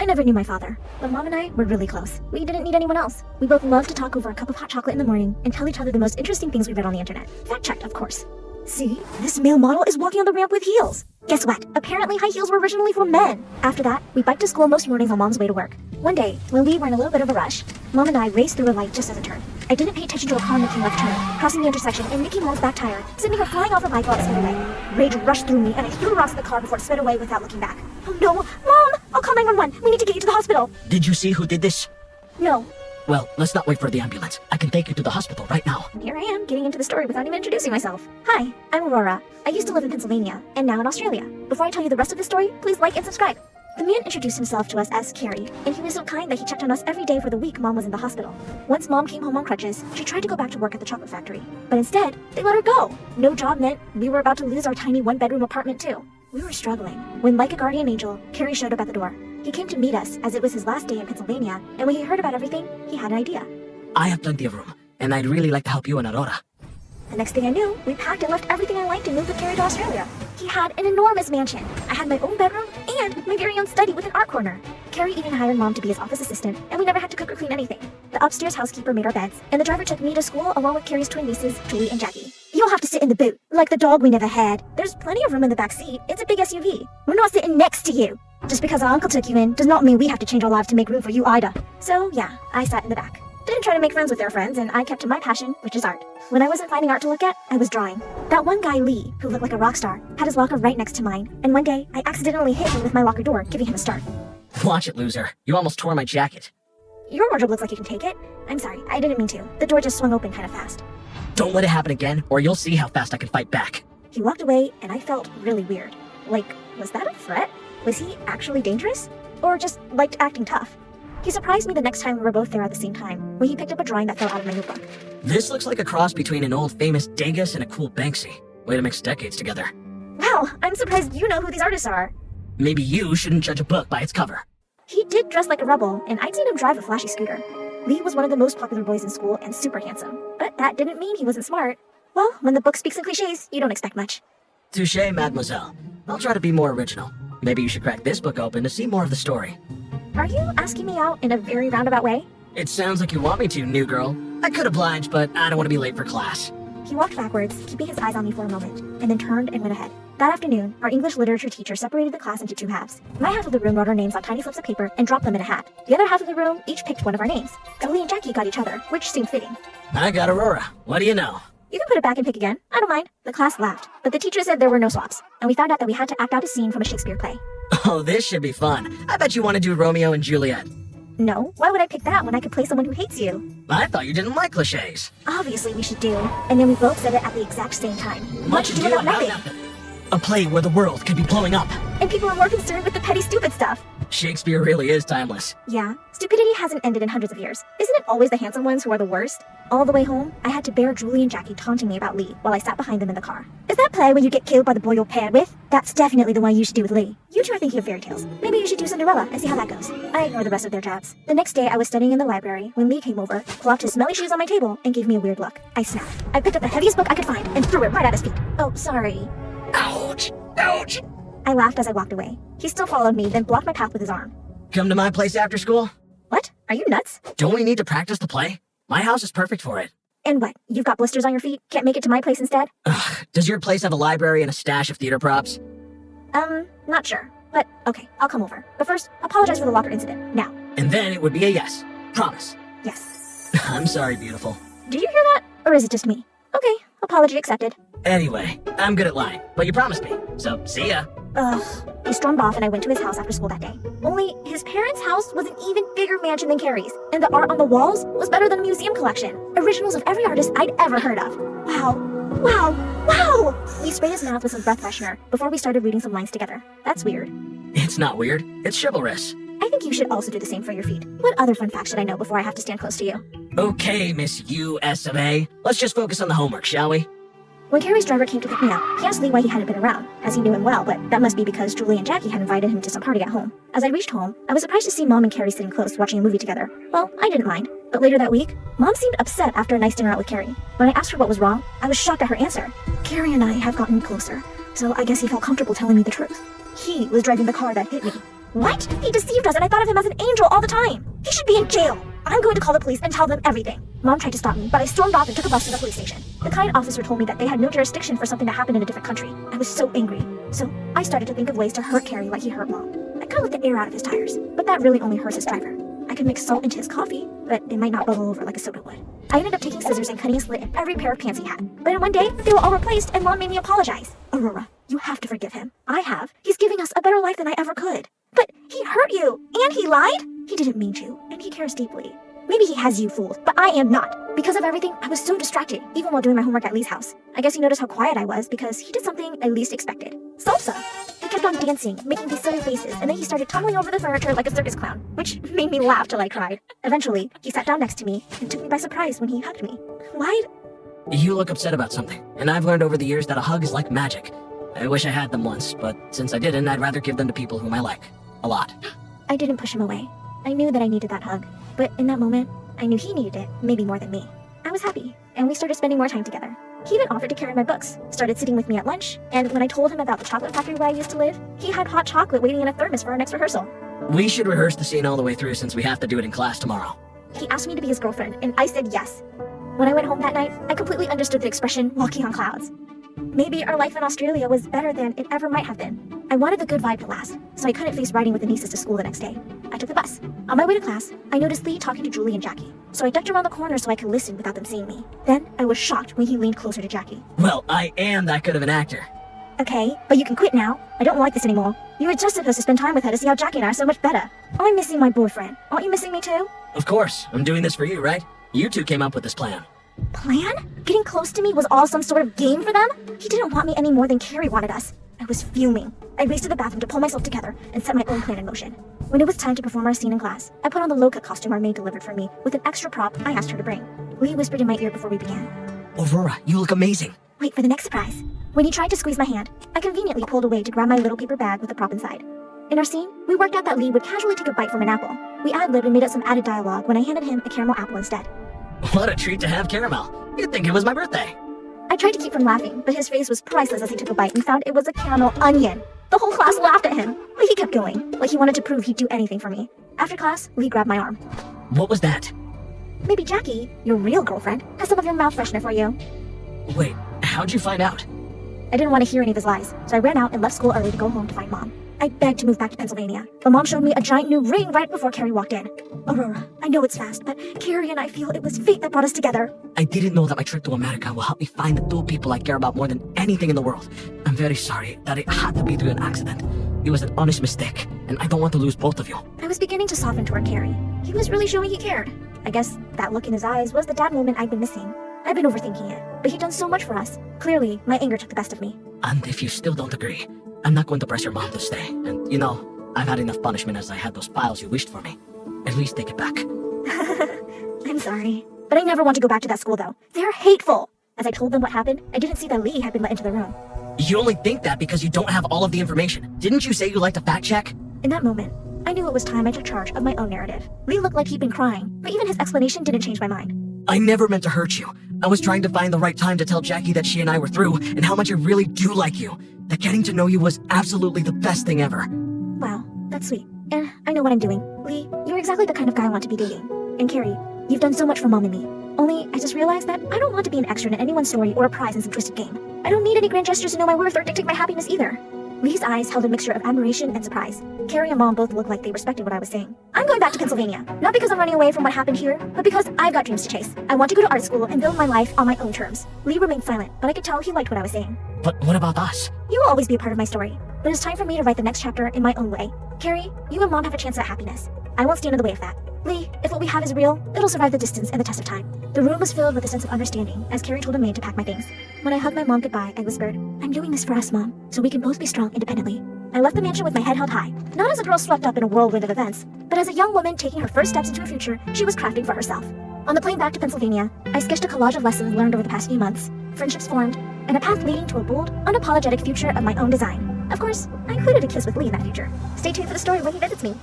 I never knew my father, but Mom and I were really close. We didn't need anyone else. We both loved to talk over a cup of hot chocolate in the morning and tell each other the most interesting things we read on the internet. Fact-checked, of course. See? This male model is walking on the ramp with heels. Guess what? Apparently high heels were originally for men. After that, we biked to school most mornings on Mom's way to work. One day, when we were in a little bit of a rush, Mom and I raced through a light just as it turned. I didn't pay attention to a car making left turn, crossing the intersection and nicking Mom's back tire, sending her flying off her bike while it sped away. Rage rushed through me and I threw rocks at the car before it sped away without looking back. Oh no! Mom! I'll call 911. We need to get you to the hospital. Did you see who did this? No. Well, let's not wait for the ambulance. I can take you to the hospital right now. Here I am, getting into the story without even introducing myself. Hi, I'm Aurora. I used to live in Pennsylvania, and now in Australia. Before I tell you the rest of the story, please like and subscribe. The man introduced himself to us as Carrie, and he was so kind that he checked on us every day for the week Mom was in the hospital. Once Mom came home on crutches, she tried to go back to work at the chocolate factory. But instead, they let her go. No job meant we were about to lose our tiny one-bedroom apartment too. We were struggling, when like a guardian angel, Carrie showed up at the door. He came to meet us, as it was his last day in Pennsylvania, and when he heard about everything, he had an idea. I have plenty of room, and I'd really like to help you and Aurora. The next thing I knew, we packed and left everything I liked and moved with Carrie to Australia. He had an enormous mansion. I had my own bedroom and my very own study with an art corner. Carrie even hired Mom to be his office assistant, and we never had to cook or clean anything. The upstairs housekeeper made our beds, and the driver took me to school along with Carrie's twin nieces, Julie and Jackie. You'll have to sit in the boot, like the dog we never had. There's plenty of room in the back seat. It's a big SUV. We're not sitting next to you. Just because our uncle took you in does not mean we have to change our lives to make room for you either. So yeah, I sat in the back. Didn't try to make friends with their friends, and I kept to my passion, which is art. When I wasn't finding art to look at, I was drawing. That one guy, Lee, who looked like a rock star, had his locker right next to mine, and one day, I accidentally hit him with my locker door, giving him a start. Watch it, loser. You almost tore my jacket. Your wardrobe looks like you can take it. I'm sorry, I didn't mean to. The door just swung open kind of fast. Don't let it happen again, or you'll see how fast I can fight back. He walked away, and I felt really weird. Like, was that a threat? Was he actually dangerous? Or just liked acting tough? He surprised me the next time we were both there at the same time, when he picked up a drawing that fell out of my notebook. This looks like a cross between an old famous Degas and a cool Banksy. Way to mix decades together. Wow, I'm surprised you know who these artists are. Maybe you shouldn't judge a book by its cover. He did dress like a rebel, and I'd seen him drive a flashy scooter. Lee was one of the most popular boys in school and super handsome, but that didn't mean he wasn't smart. Well, when the book speaks in cliches, you don't expect much. Touché, mademoiselle. I'll try to be more original. Maybe you should crack this book open to see more of the story. Are you asking me out in a very roundabout way? It sounds like you want me to, new girl. I could oblige, but I don't want to be late for class. He walked backwards, keeping his eyes on me for a moment, and then turned and went ahead. That afternoon, our English literature teacher separated the class into two halves. My half of the room wrote our names on tiny slips of paper and dropped them in a hat. The other half of the room each picked one of our names. Julie and Jackie got each other, which seemed fitting. I got Aurora. What do you know? You can put it back and pick again. I don't mind. The class laughed, but the teacher said there were no swaps, and we found out that we had to act out a scene from a Shakespeare play. Oh, this should be fun. I bet you want to do Romeo and Juliet. No, why would I pick that when I could play someone who hates you? I thought you didn't like cliches. Obviously we should do. And then we both said it at the exact same time. Much ado about nothing. A play where the world could be blowing up. And people are more concerned with the petty, stupid stuff. Shakespeare really is timeless. Yeah, stupidity hasn't ended in hundreds of years. Isn't it always the handsome ones who are the worst? All the way home, I had to bear Julie and Jackie taunting me about Lee while I sat behind them in the car. Is that play where you get killed by the boy you're paired with? That's definitely the one you should do with Lee. You two are thinking of fairy tales. Maybe you should do Cinderella and see how that goes. I ignore the rest of their jabs. The next day, I was studying in the library when Lee came over, plopped his smelly shoes on my table, and gave me a weird look. I snapped. I picked up the heaviest book I could find and threw it right at his feet. Oh, sorry. Ouch! Ouch! I laughed as I walked away. He still followed me, then blocked my path with his arm. Come to my place after school? What? Are you nuts? Don't we need to practice the play? My house is perfect for it. And what? You've got blisters on your feet? Can't make it to my place instead? Ugh, does your place have a library and a stash of theater props? Not sure. But, okay, I'll come over. But first, apologize for the locker incident, now. And then it would be a yes. Promise. Yes. I'm sorry, beautiful. Do you hear that? Or is it just me? Okay, apology accepted. Anyway, I'm good at lying, but you promised me, so see ya. Ugh. He stormed off and I went to his house after school that day. Only, his parents' house was an even bigger mansion than Carrie's, and the art on the walls was better than a museum collection. Originals of every artist I'd ever heard of. Wow. Wow. Wow! We sprayed his mouth with some breath freshener before we started reading some lines together. That's weird. It's not weird, it's chivalrous. I think you should also do the same for your feet. What other fun facts should I know before I have to stand close to you? Okay, Miss US of A. Let's just focus on the homework, shall we? When Carrie's driver came to pick me up, he asked Lee why he hadn't been around, as he knew him well, but that must be because Julie and Jackie had invited him to some party at home. As I reached home, I was surprised to see Mom and Carrie sitting close watching a movie together. Well, I didn't mind. But later that week, Mom seemed upset after a nice dinner out with Carrie. When I asked her what was wrong, I was shocked at her answer. Carrie and I have gotten closer, so I guess he felt comfortable telling me the truth. He was driving the car that hit me. What? He deceived us and I thought of him as an angel all the time. He should be in jail. I'm going to call the police and tell them everything. Mom tried to stop me, but I stormed off and took a bus to the police station. The kind officer told me that they had no jurisdiction for something that happened in a different country. I was so angry. So I started to think of ways to hurt Carrie like he hurt Mom. I could let the air out of his tires, but that really only hurts his driver. I could mix salt into his coffee, but it might not bubble over like a soda would. I ended up taking scissors and cutting a slit in every pair of pants he had. But in one day, they were all replaced and Mom made me apologize. Aurora, you have to forgive him. I have. He's giving us a better life than I ever could. But he hurt you, and he lied? He didn't mean to, and he cares deeply. Maybe he has you fooled, but I am not. Because of everything, I was so distracted, even while doing my homework at Lee's house. I guess he noticed how quiet I was because he did something I least expected. Salsa! He kept on dancing, making these silly faces, and then he started tumbling over the furniture like a circus clown, which made me laugh till I cried. Eventually, he sat down next to me and took me by surprise when he hugged me. Why? You look upset about something, and I've learned over the years that a hug is like magic. I wish I had them once, but since I didn't, I'd rather give them to people whom I like. A lot. I didn't push him away. I knew that I needed that hug, but in that moment, I knew he needed it, maybe more than me. I was happy, and we started spending more time together. He even offered to carry my books, started sitting with me at lunch, and when I told him about the chocolate factory where I used to live, he had hot chocolate waiting in a thermos for our next rehearsal. We should rehearse the scene all the way through since we have to do it in class tomorrow. He asked me to be his girlfriend, and I said yes. When I went home that night, I completely understood the expression, walking on clouds. Maybe our life in Australia was better than it ever might have been. I wanted the good vibe to last, so I couldn't face riding with the nieces to school the next day. I took the bus. On my way to class, I noticed Lee talking to Julie and Jackie, so I ducked around the corner so I could listen without them seeing me. Then, I was shocked when he leaned closer to Jackie. Well, I am that good of an actor. Okay, but you can quit now. I don't like this anymore. You were just supposed to spend time with her to see how Jackie and I are so much better. I'm missing my boyfriend. Aren't you missing me too? Of course, I'm doing this for you, right? You two came up with this plan. Plan? Getting close to me was all some sort of game for them? He didn't want me any more than Carrie wanted us. I was fuming. I raced to the bathroom to pull myself together and set my own plan in motion. When it was time to perform our scene in class, I put on the low-cut costume our maid delivered for me with an extra prop I asked her to bring. Lee whispered in my ear before we began. Aurora, you look amazing. Wait for the next surprise. When he tried to squeeze my hand, I conveniently pulled away to grab my little paper bag with the prop inside. In our scene, we worked out that Lee would casually take a bite from an apple. We ad-libbed and made up some added dialogue when I handed him a caramel apple instead. What a treat to have caramel. You'd think it was my birthday. I tried to keep from laughing, but his face was priceless as he took a bite and found it was a caramel onion. The whole class laughed at him, but he kept going, like he wanted to prove he'd do anything for me. After class, Lee grabbed my arm. What was that? Maybe Jackie, your real girlfriend, has some of your mouth freshener for you. Wait, how'd you find out? I didn't want to hear any of his lies, so I ran out and left school early to go home to find Mom. I begged to move back to Pennsylvania, but Mom showed me a giant new ring right before Carrie walked in. Aurora, I know it's fast, but Carrie and I feel it was fate that brought us together. I didn't know that my trip to America will help me find the two people I care about more than anything in the world. I'm very sorry that it had to be through an accident. It was an honest mistake, and I don't want to lose both of you. I was beginning to soften toward Carrie. He was really showing he cared. I guess that look in his eyes was the dad moment I'd been missing. I'd been overthinking it, but he'd done so much for us. Clearly, my anger took the best of me. And if you still don't agree, I'm not going to press your mom to stay. And, you know, I've had enough punishment as I had those files you wished for me. At least take it back. I'm sorry. But I never want to go back to that school, though. They're hateful. As I told them what happened, I didn't see that Lee had been let into the room. You only think that because you don't have all of the information. Didn't you say you liked to fact check? In that moment, I knew it was time I took charge of my own narrative. Lee looked like he'd been crying, but even his explanation didn't change my mind. I never meant to hurt you. I was trying to find the right time to tell Jackie that she and I were through and how much I really do like you. That getting to know you was absolutely the best thing ever. Wow, that's sweet. And I know what I'm doing. Lee, you're exactly the kind of guy I want to be dating. And Carrie, you've done so much for Mom and me. Only, I just realized that I don't want to be an extra in anyone's story or a prize in some twisted game. I don't need any grand gestures to know my worth or dictate my happiness either. Lee's eyes held a mixture of admiration and surprise. Carrie and Mom both looked like they respected what I was saying. I'm going back to Pennsylvania, not because I'm running away from what happened here, but because I've got dreams to chase. I want to go to art school and build my life on my own terms. Lee remained silent, but I could tell he liked what I was saying. But what about us? You will always be a part of my story, but it's time for me to write the next chapter in my own way. Carrie, you and Mom have a chance at happiness. I won't stand in the way of that. Lee, if what we have is real, it'll survive the distance and the test of time. The room was filled with a sense of understanding as Carrie told a maid to pack my things. When I hugged my mom goodbye, I whispered, I'm doing this for us, Mom, so we can both be strong independently. I left the mansion with my head held high, not as a girl swept up in a whirlwind of events, but as a young woman taking her first steps into a future she was crafting for herself. On the plane back to Pennsylvania, I sketched a collage of lessons learned over the past few months, friendships formed, and a path leading to a bold, unapologetic future of my own design. Of course, I included a kiss with Lee in that future. Stay tuned for the story when he visits me.